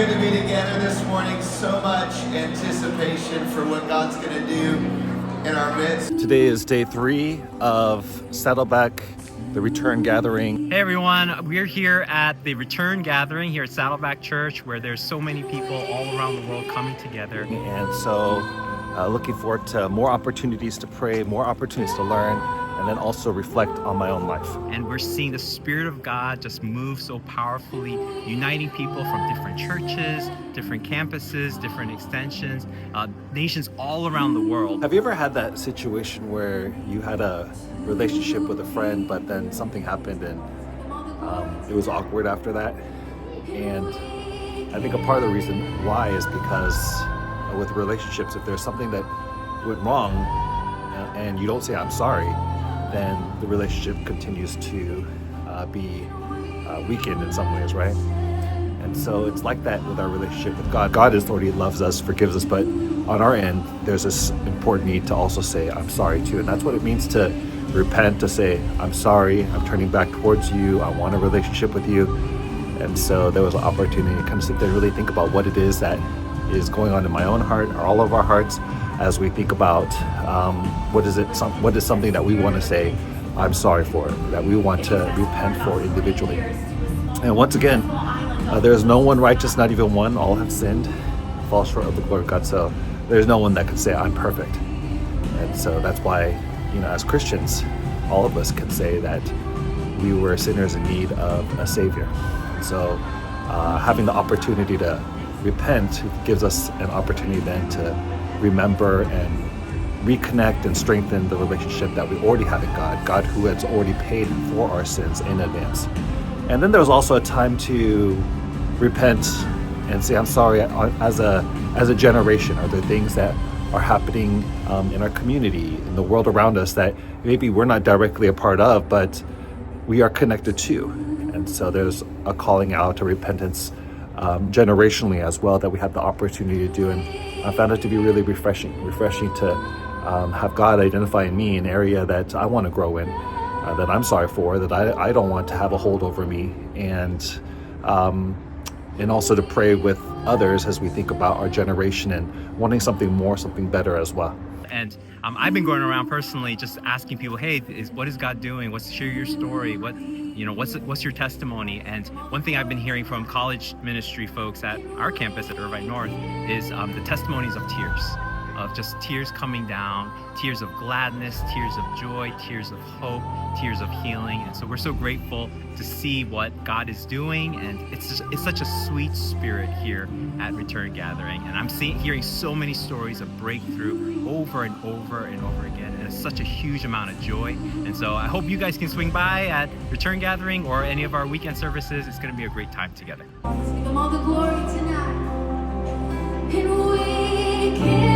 good to be together this morning. So much anticipation for what God's going to do in our midst. Today is day 3 of Saddleback, the return gathering. Hey everyone, we're here at the return gathering here at Saddleback Church, where there's so many people all around the world coming together. And so looking forward to more opportunities to pray, more opportunities to learn, and then also reflect on my own life. And we're seeing the Spirit of God just move so powerfully, uniting people from different churches, different campuses, different extensions, nations all around the world. Have you ever had that situation where you had a relationship with a friend, but then something happened and it was awkward after that? And I think a part of the reason why is because with relationships, if there's something that went wrong and you don't say I'm sorry, then the relationship continues to be weakened in some ways, right? And so it's like that with our relationship with God. God is already loves us, forgives us, but on our end, there's this important need to also say I'm sorry too. And that's what it means to repent, to say I'm sorry, I'm turning back towards you, I want a relationship with you. And so there was an opportunity to kind of sit there and really think about what it is that is going on in my own heart, or all of our hearts, as we think about what is something that we want to say I'm sorry for, that we want to repent for individually. And once again, there's no one righteous, not even one. All have sinned, fall short of the glory of God. So there's no one that can say I'm perfect. And so that's why, as Christians, all of us can say that we were sinners in need of a Savior. So having the opportunity to repent gives us an opportunity then to remember and reconnect and strengthen the relationship that we already have in God who has already paid for our sins in advance. And then there's also a time to repent and say I'm sorry as a generation. Are there things that are happening in our community, in the world around us, that maybe we're not directly a part of, but we are connected to? And so there's a calling out, a repentance generationally as well that we have the opportunity to do. And I found it to be really refreshing to have God identify in me an area that I want to grow in, that I'm sorry for, that I don't want to have a hold over me, and also to pray with others as we think about our generation and wanting something more, something better as well. And I've been going around personally just asking people, hey, what is God doing? Share your story. What's your testimony? And one thing I've been hearing from college ministry folks at our campus at Irvine North is the testimonies of tears. Of just tears coming down, tears of gladness, tears of joy, tears of hope, tears of healing. And so we're so grateful to see what God is doing, and it's such a sweet spirit here at Return Gathering. And I'm hearing so many stories of breakthrough over and over and over again, and it's such a huge amount of joy. And so I hope you guys can swing by at Return Gathering or any of our weekend services. It's going to be a great time together. Let's give Him all the glory tonight, and we can